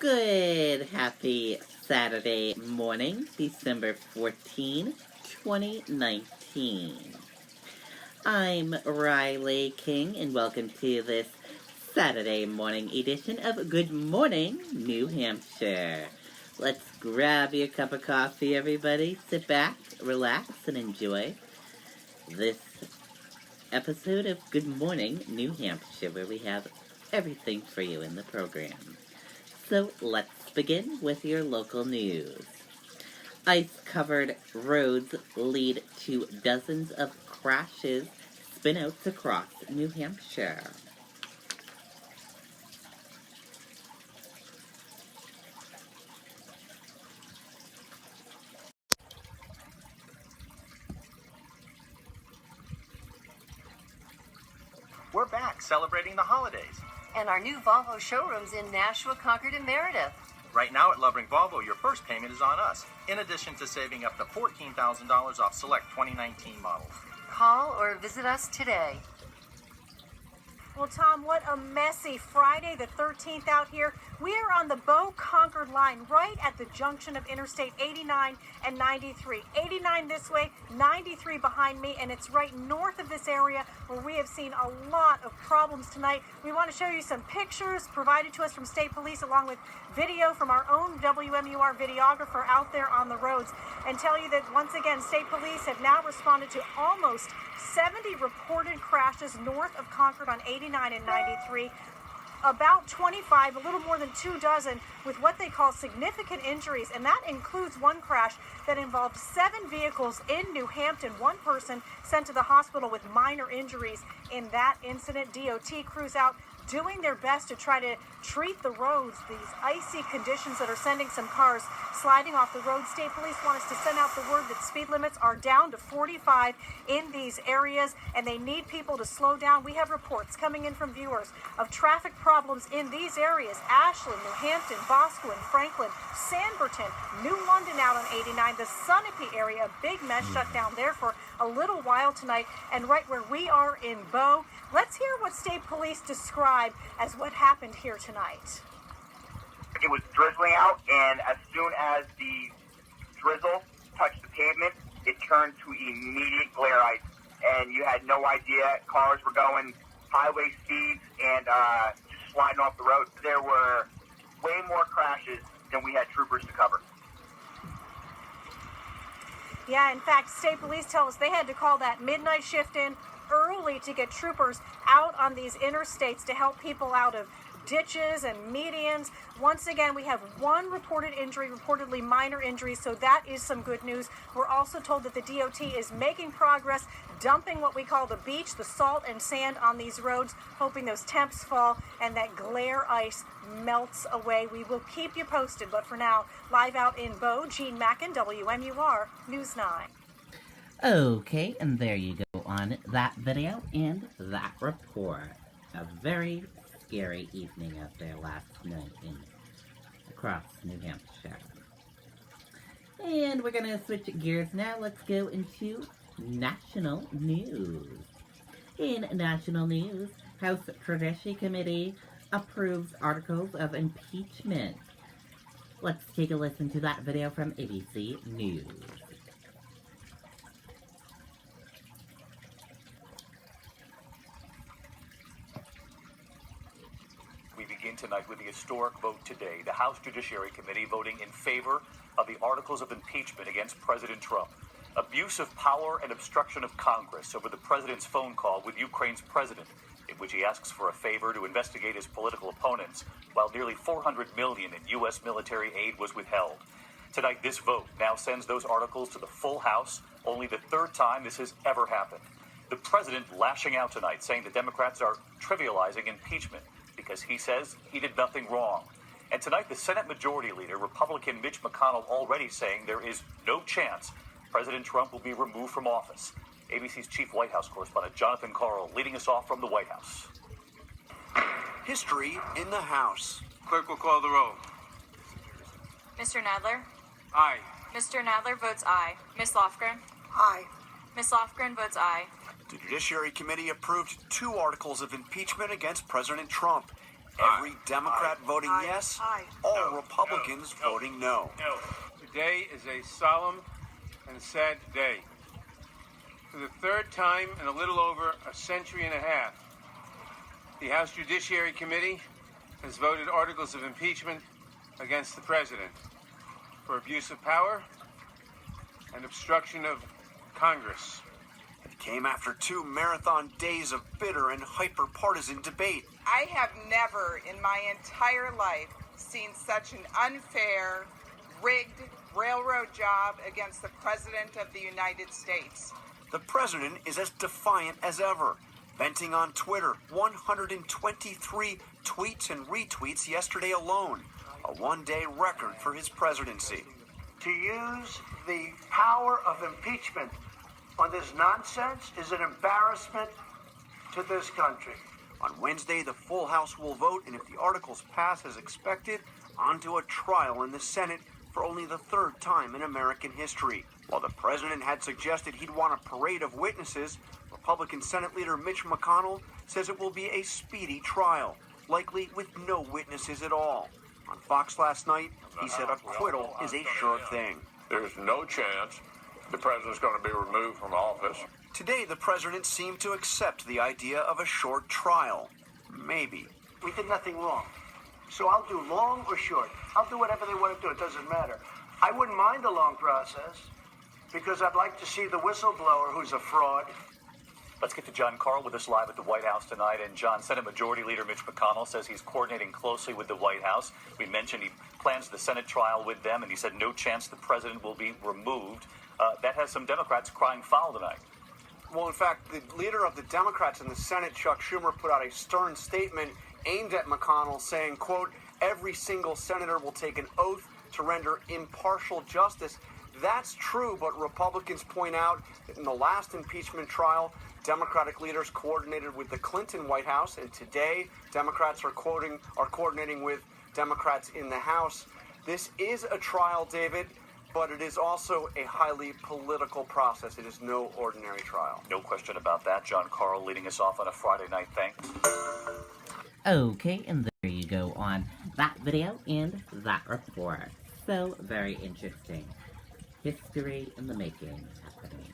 Good, happy Saturday morning, December 14, 2019. I'm Riley King, and welcome to this Saturday morning edition of Good Morning, New Hampshire. Let's grab your cup of coffee, everybody. Sit back, relax, and enjoy this episode of Good Morning, New Hampshire, where we have everything for you in the program. So let's begin with your local news. Ice-covered roads lead to dozens of crashes, spinouts across New Hampshire. We're back celebrating the holidays. And our new Volvo showrooms in Nashua, Concord, and Meredith. Right now at Lovering Volvo, your first payment is on us, in addition to saving up to $14,000 off select 2019 models. Call or visit us today. Well, Tom, what a messy Friday the 13th out here. We are on the Bow-Concord line, right at the junction of Interstate 89 and 93. 89 this way, 93 behind me, and it's right north of this area where we have seen a lot of problems tonight. We want to show you some pictures provided to us from State Police, along with video from our own WMUR videographer out there on the roads, and tell you that, once again, State Police have now responded to almost 70 reported crashes north of Concord on 89 and 93. About 25, a little more than 24, with what they call significant injuries, and that includes one crash that involved 7 vehicles in New Hampton. One person sent to the hospital with minor injuries in that incident. DOT crews out doing their best to try to treat the roads, these icy conditions that are sending some cars sliding off the road. State Police want us to send out the word that speed limits are down to 45 in these areas, and they need people to slow down. We have reports coming in from viewers of traffic problems in these areas: Ashland, New Hampton, Boscawen, Franklin, Sanbornton, New London out on 89, the Sunapee area, a big mess shut down there for a little while tonight. And right where we are in Bow, let's hear what State Police describe as what happened here tonight. It was drizzling out, and as soon as the drizzle touched the pavement, it turned to immediate glare ice, and you had no idea. Cars were going highway speeds and just sliding off the road. There were way more crashes than we had troopers to cover. Yeah, in fact, State Police tell us they had to call that midnight shift in early to get troopers out on these interstates to help people out of ditches and medians. Once again, we have one reported injury, reportedly minor injuries, so that is some good news. We're also told that the DOT is making progress, dumping what we call the beach, the salt and sand on these roads, hoping those temps fall and that glare ice melts away. We will keep you posted, but for now, live out in Bow, Gene Mackin, WMUR News 9. Okay, and there you go on that video and that report. A very scary evening out there last night across New Hampshire. And we're going to switch gears now. Let's go into national news. In national news, House Judiciary Committee approves articles of impeachment. Let's take a listen to that video from ABC News. Tonight with the historic vote today, the House Judiciary Committee voting in favor of the articles of impeachment against President Trump. Abuse of power and obstruction of Congress over the president's phone call with Ukraine's president, in which he asks for a favor to investigate his political opponents, while nearly $400 million in U.S. military aid was withheld. Tonight, this vote now sends those articles to the full House, only the third time this has ever happened. The president lashing out tonight, saying the Democrats are trivializing impeachment, because he says he did nothing wrong. And tonight, the Senate Majority Leader, Republican Mitch McConnell, already saying there is no chance President Trump will be removed from office. ABC's chief White House correspondent Jonathan Karl leading us off from the White House. History in the House. Clerk will call the roll. Mr. Nadler? Aye. Mr. Nadler votes aye. Ms. Lofgren? Aye. Ms. Lofgren votes aye. The Judiciary Committee approved 2 articles of impeachment against President Trump. Every Democrat voting yes, all Republicans voting no. Today is a solemn and sad day. For the third time in a little over a century and a half, the House Judiciary Committee has voted articles of impeachment against the president for abuse of power and obstruction of Congress. It came after 2 marathon days of bitter and hyper-partisan debate. I have never in my entire life seen such an unfair, rigged railroad job against the President of the United States. The president is as defiant as ever, venting on Twitter 123 tweets and retweets yesterday alone, a one-day record for his presidency. To use the power of impeachment on this nonsense is an embarrassment to this country. On Wednesday, the full House will vote, and if the articles pass as expected, onto a trial in the Senate for only the 3rd time in American history. While the president had suggested he'd want a parade of witnesses, Republican Senate Leader Mitch McConnell says it will be a speedy trial, likely with no witnesses at all. On Fox last night, he said acquittal is a sure thing. There's no chance the president's going to be removed from office. Today, the president seemed to accept the idea of a short trial. Maybe. We did nothing wrong. So I'll do long or short. I'll do whatever they want to do. It doesn't matter. I wouldn't mind the long process because I'd like to see the whistleblower who's a fraud. Let's get to John Carl with us live at the White House tonight. And John, Senate Majority Leader Mitch McConnell says he's coordinating closely with the White House. We mentioned he plans the Senate trial with them, and he said no chance the president will be removed. That has some Democrats crying foul tonight. Well, in fact, the leader of the Democrats in the Senate, Chuck Schumer, put out a stern statement aimed at McConnell saying, quote, every single senator will take an oath to render impartial justice. That's true, but Republicans point out that in the last impeachment trial, Democratic leaders coordinated with the Clinton White House, and today Democrats are coordinating with Democrats in the House. This is a trial, David, but it is also a highly political process. It is no ordinary trial. No question about that. John Carl leading us off on a Friday night. Thanks. Okay, and there you go on that video and that report. So very interesting. History in the making happening.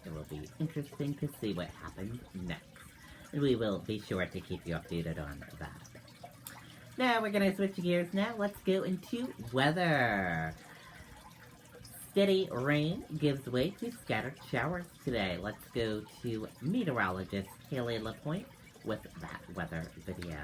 It will be interesting to see what happens next. And we will be sure to keep you updated on that. Now we're going to switch gears now. Let's go into weather. Steady rain gives way to scattered showers today. Let's go to meteorologist Haley LaPointe with that weather video.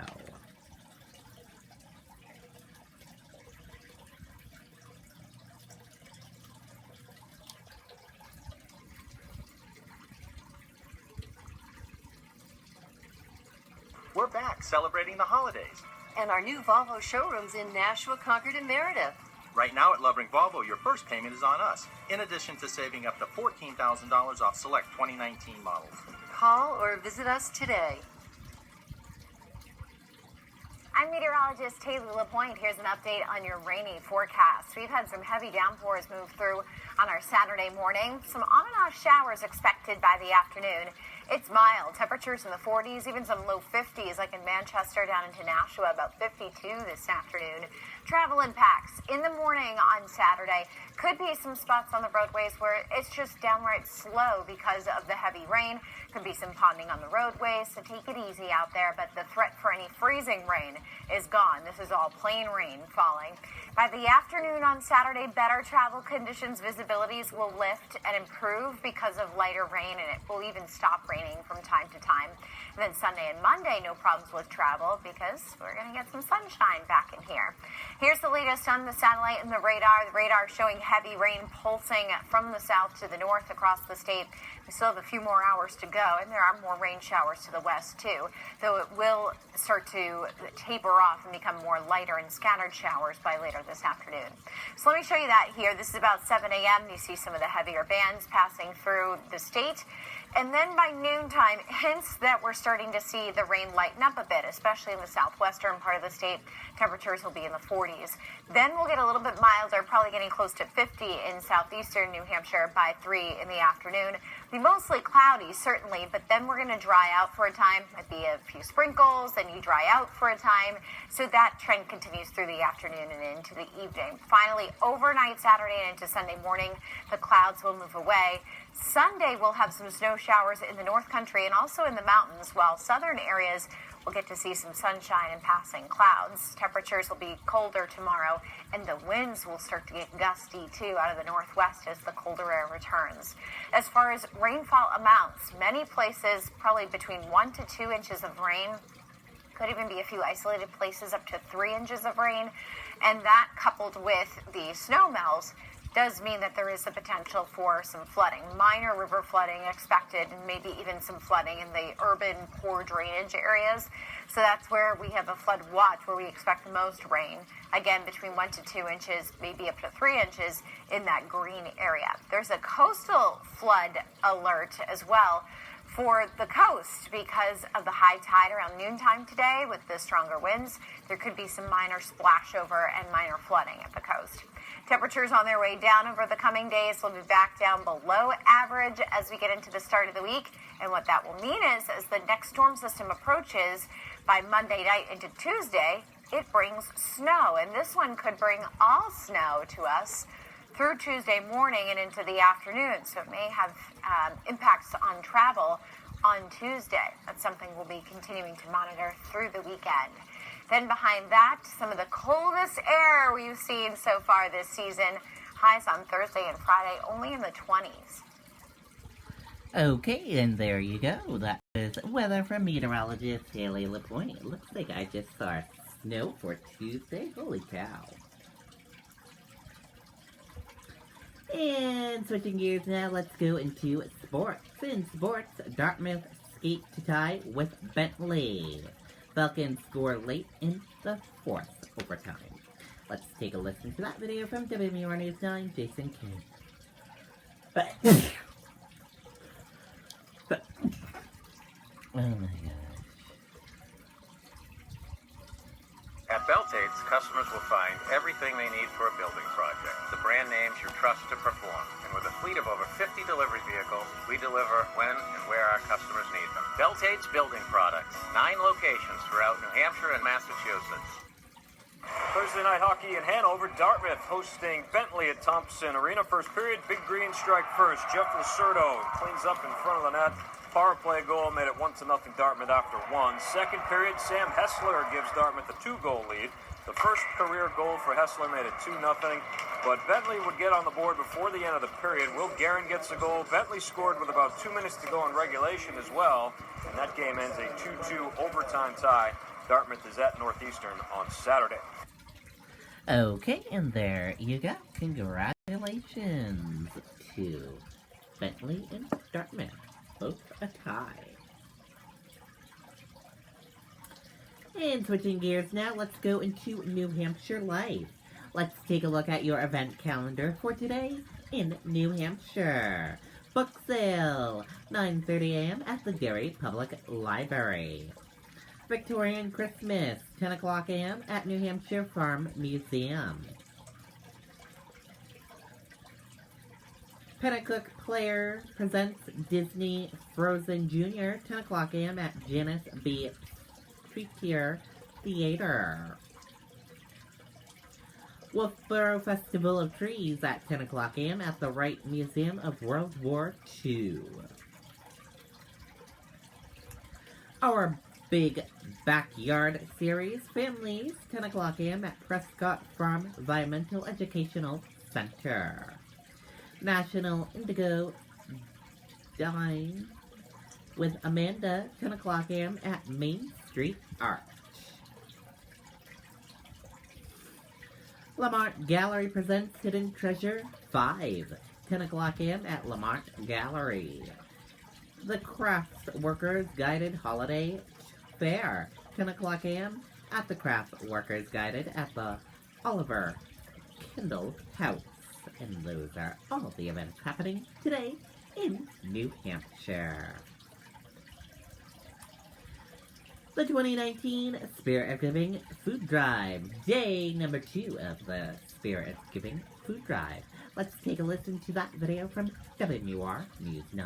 We're back celebrating the holidays. And our new Volvo showrooms in Nashua, Concord, and Meredith. Right now at Lovering Volvo, your first payment is on us, in addition to saving up to $14,000 off select 2019 models. Call or visit us today. I'm meteorologist Haley LaPointe. Here's an update on your rainy forecast. We've had some heavy downpours move through on our Saturday morning. Some on and off showers expected by the afternoon. It's mild. Temperatures in the 40s, even some low 50s, like in Manchester down into Nashua, about 52 this afternoon. Travel impacts in the morning on Saturday. Could be some spots on the roadways where it's just downright slow because of the heavy rain. Could be some ponding on the roadways, so take it easy out there. But the threat for any freezing rain is gone. This is all plain rain falling. By the afternoon on Saturday, better travel conditions, visibilities will lift and improve because of lighter rain, and it will even stop raining from time to time. And then Sunday and Monday, no problems with travel because we're going to get some sunshine back in here. Here's the latest on the satellite and the radar. The radar showing heavy rain pulsing from the south to the north across the state. We still have a few more hours to go, and there are more rain showers to the west, too, though it will start to taper off and become more lighter and scattered showers by later this afternoon. So let me show you that here. This is about 7 a.m. You see some of the heavier bands passing through the state. And then by noontime, hints that we're starting to see the rain lighten up a bit, especially in the southwestern part of the state. Temperatures will be in the 40s. Then we'll get a little bit milder, probably getting close to 50 in southeastern New Hampshire by 3 in the afternoon. Be mostly cloudy, certainly, but then we're going to dry out for a time. Might be a few sprinkles, then you dry out for a time. So that trend continues through the afternoon and into the evening. Finally, overnight Saturday and into Sunday morning, the clouds will move away. Sunday, we'll have some snow showers in the North Country and also in the mountains, while southern areas will get to see some sunshine and passing clouds. Temperatures will be colder tomorrow, and the winds will start to get gusty, too, out of the northwest as the colder air returns. As far as rainfall amounts, many places probably between 1 to 2 inches of rain. Could even be a few isolated places up to 3 inches of rain. And that, coupled with the snow melts, does mean that there is the potential for some flooding, minor river flooding expected, and maybe even some flooding in the urban poor drainage areas. So that's where we have a flood watch, where we expect the most rain, again between 1 to 2 inches, maybe up to 3 inches in that green area. There's a coastal flood alert as well for the coast because of the high tide around noontime today. With the stronger winds, there could be some minor splashover and minor flooding at the coast. Temperatures on their way down over the coming days will be back down below average as we get into the start of the week. And what that will mean is, as the next storm system approaches by Monday night into Tuesday, it brings snow. And this one could bring all snow to us through Tuesday morning and into the afternoon. So it may have impacts on travel on Tuesday. That's something we'll be continuing to monitor through the weekend. Then behind that, some of the coldest air we've seen so far this season. Highs on Thursday and Friday only in the 20s. Okay, and there you go. That is weather from meteorologist Haley LaPointe. Looks like I just saw snow for Tuesday. Holy cow. And switching gears now, let's go into sports. In sports, Dartmouth skate to tie with Bentley. Falcons score late in the 4th overtime. Let's take a listen to that video from WMUR News 9, Jason King. Oh my gosh. At Beltates, customers will find everything they need for a building project. The brand names you trust to perform. And with a fleet of over 50 delivery vehicles, we deliver when and where our customers need them. Beltates Building Products. 9 locations throughout New Hampshire and Massachusetts. Thursday night hockey in Hanover. Dartmouth hosting Bentley at Thompson Arena. First period, big green strike first. Jeff Lacerdo cleans up in front of the net. Power play goal made it 1-0 Dartmouth after 1. Second period, Sam Hessler gives Dartmouth a 2-goal lead. The first career goal for Hessler made it 2-0, but Bentley would get on the board before the end of the period. Will Guerin gets a goal. Bentley scored with about 2 minutes to go in regulation as well, and that game ends a 2-2 overtime tie. Dartmouth is at Northeastern on Saturday. Okay, and there you go. Congratulations to Bentley and Dartmouth. Both a tie. And switching gears now, let's go into New Hampshire Life. Let's take a look at your event calendar for today in New Hampshire. Book sale, 9:30 a.m. at the Gary Public Library. Victorian Christmas, 10 o'clock a.m. at New Hampshire Farm Museum. Pennacook Player presents Disney Frozen Jr., 10 o'clock a.m. at Janice B. Treatier Theater. Wolfboro Festival of Trees at 10 o'clock a.m. at the Wright Museum of World War II. Our Big Backyard Series, Families, 10 o'clock a.m. at Prescott Farm Environmental Educational Center. National Indigo Dine with Amanda, 10 o'clock a.m. at Main Street Arch. Lamont Gallery presents Hidden Treasure 5, 10 o'clock a.m. at Lamont Gallery. The Crafts Workers Guided Holiday Fair, 10 o'clock a.m. at the Craft Workers Guided at the Oliver Kindle House. And those are all the events happening today in New Hampshire. The 2019 Spirit of Giving Food Drive, day number 2 of the Spirit of Giving Food Drive. Let's take a listen to that video from WMUR News 9.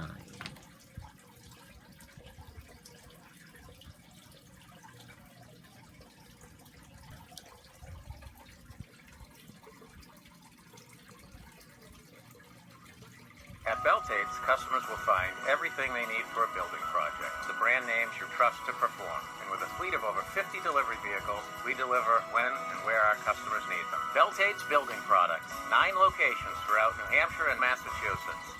At Beltate's, customers will find everything they need for a building project. The brand names you trust to perform. And with a fleet of over 50 delivery vehicles, we deliver when and where our customers need them. Beltate's Building Products. 9 locations throughout New Hampshire and Massachusetts.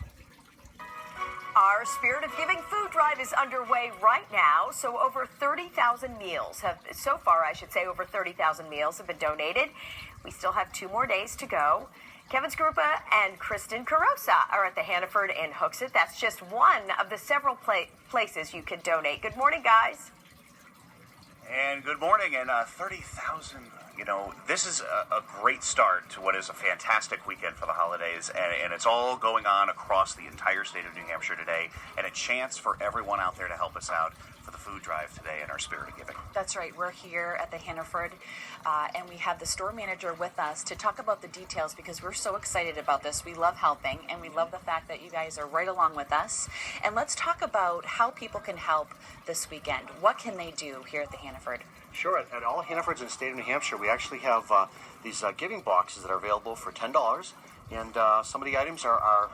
Our Spirit of Giving food drive is underway right now. So over 30,000 meals have, so far I should say, over 30,000 meals have been donated. We still have 2 more days to go. Kevin Skrupa and Kristen Carosa are at the Hannaford in Hooksett. That's just one of the several places you can donate. Good morning, guys. And good morning. And 30,000, this is a great start to what is a fantastic weekend for the holidays. And it's all going on across the entire state of New Hampshire today. And a chance for everyone out there to help us out for the food drive today in our Spirit of Giving. That's right. We're here at the Hannaford, and we have the store manager with us to talk about the details because we're so excited about this. We love helping, and we love the fact that you guys are right along with us. And let's talk about how people can help this weekend. What can they do here at the Hannaford? Sure. At all Hannafords in the state of New Hampshire, we actually have these giving boxes that are available for $10. And some of the items are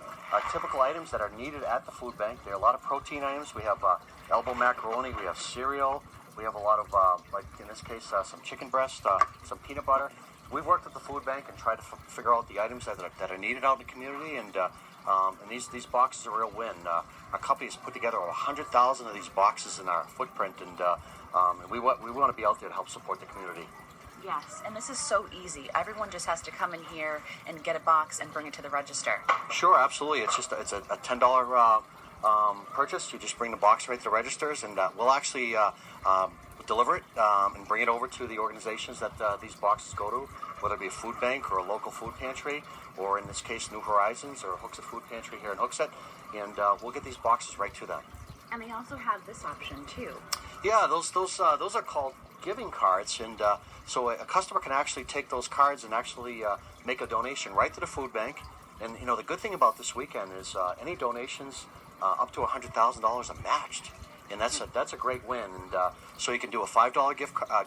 typical items that are needed at the food bank. There are a lot of protein items. We have elbow macaroni. We have cereal. We have a lot of, like in this case, some chicken breast, some peanut butter. We've worked at the food bank and tried to figure out the items that are needed out in the community. And these boxes are a real win. Our company has put together 100,000 of these boxes in our footprint. And we want to be out there to help support the community. Yes, and this is so easy. Everyone just has to come in here and get a box and bring it to the register. Sure, absolutely. It's a $10 purchase. You just bring the box right to the registers, and we'll actually deliver it and bring it over to the organizations that these boxes go to, whether it be a food bank or a local food pantry, or in this case, New Horizons or Hooksett Food Pantry here in Hooksett, and we'll get these boxes right to them. And they also have this option too. Yeah, those are called giving cards, and so a customer can actually take those cards and actually make a donation right to the food bank. And the good thing about this weekend is any donations up to $100,000 are matched, and that's a great win. And so you can do a $5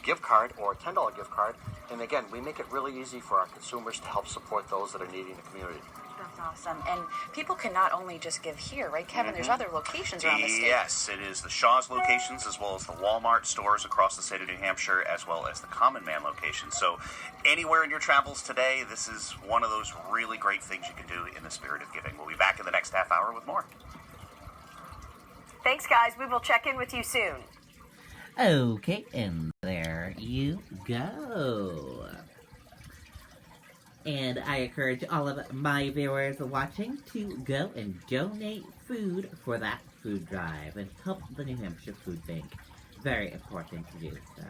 gift card or a $10 gift card. And again, we make it really easy for our consumers to help support those that are needy in the community. That's awesome. And people can not only just give here, right, Kevin? There's other locations around the state. Yes, it is the Shaw's locations as well as the Walmart stores across the state of New Hampshire, as well as the Common Man location. So anywhere in your travels today, this is one of those really great things you can do in the Spirit of Giving. We'll be back in the next half hour with more. Thanks, guys. We will check in with you soon. Okay, and there you go. And I encourage all of my viewers watching to go and donate food for that food drive and help the New Hampshire Food Bank. Very important to do so.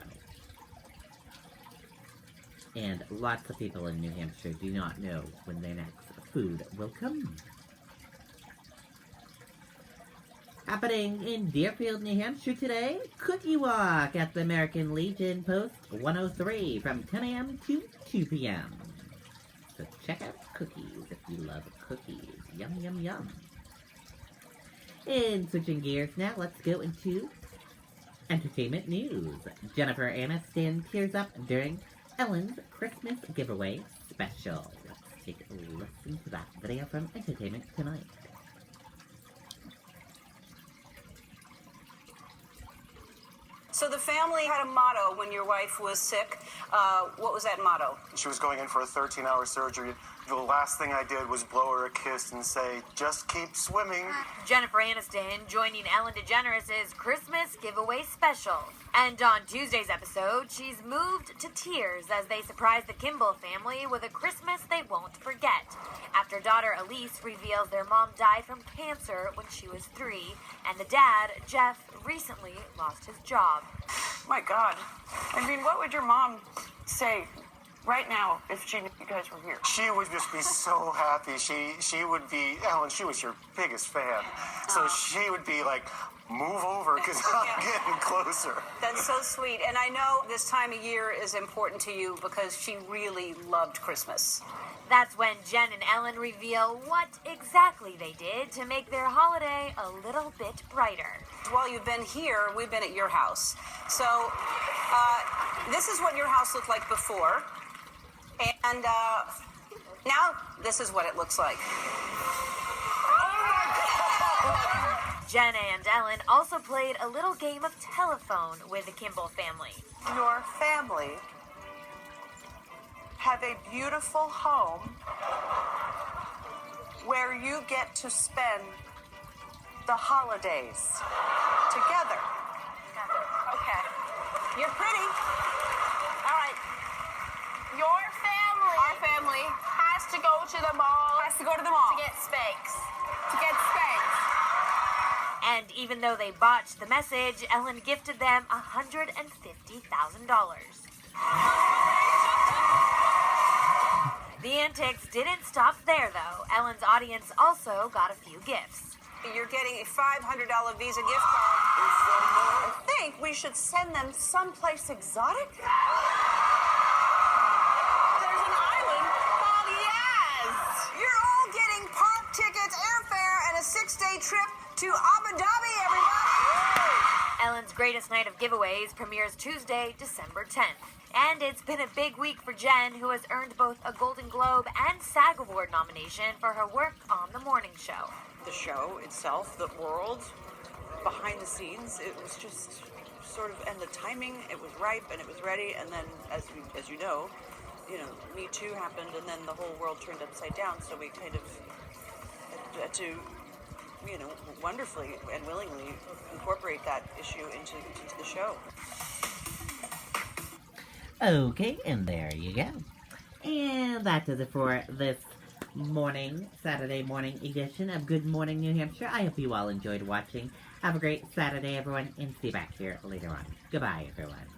And lots of people in New Hampshire do not know when their next food will come. Happening in Deerfield, New Hampshire today, Cookie Walk at the American Legion Post 103 from 10 a.m. to 2 p.m. So check out cookies if you love cookies. Yum, yum, yum. And switching gears now, let's go into entertainment news. Jennifer Aniston tears up during Ellen's Christmas giveaway special. Let's take a listen to that video from Entertainment Tonight. So the family had a motto when your wife was sick. What was that motto? She was going in for a 13-hour surgery. The last thing I did was blow her a kiss and say, just keep swimming. Jennifer Aniston joining Ellen DeGeneres' Christmas giveaway special. And on Tuesday's episode, she's moved to tears as they surprise the Kimball family with a Christmas they won't forget. After daughter Elise reveals their mom died from cancer when she was 3, and the dad, Jeff, recently lost his job. My God. I mean, what would your mom say right now if she knew you guys were here? She would just be so happy. She would be, Ellen, she was your biggest fan. So she would be like, move over because I'm getting closer. That's so sweet. And I know this time of year is important to you because she really loved Christmas. That's when Jen and Ellen reveal what exactly they did to make their holiday a little bit brighter. While you've been here, we've been at your house. So this is what your house looked like before. And now this is what it looks like. Jen and Ellen also played a little game of telephone with the Kimball family. Your family have a beautiful home where you get to spend the holidays together. Okay. You're pretty. All right. Your family. Our family has to go to the mall. has to go to the mall to get Spanx. to get spanked. And even though they botched the message, Ellen gifted them $150,000. The antics didn't stop there, though. Ellen's audience also got a few gifts. You're getting a $500 Visa gift card. I think we should send them someplace exotic. There's an island called Yaz. You're all getting park tickets, airfare, and a 6-day trip to Abu Dhabi, everybody. Ellen's Greatest Night of Giveaways premieres Tuesday, December 10th. And it's been a big week for Jen, who has earned both a Golden Globe and SAG Award nomination for her work on The Morning Show. The show itself, the world, behind the scenes, it was just sort of, and the timing, it was ripe and it was ready. And then, as you know, Me Too happened, and then the whole world turned upside down. So we kind of had to, wonderfully and willingly incorporate that issue into the show. Okay, and there you go. And that does it for this Saturday morning edition of Good Morning New Hampshire. I hope you all enjoyed watching. Have a great Saturday, everyone, and see you back here later on. Goodbye, everyone.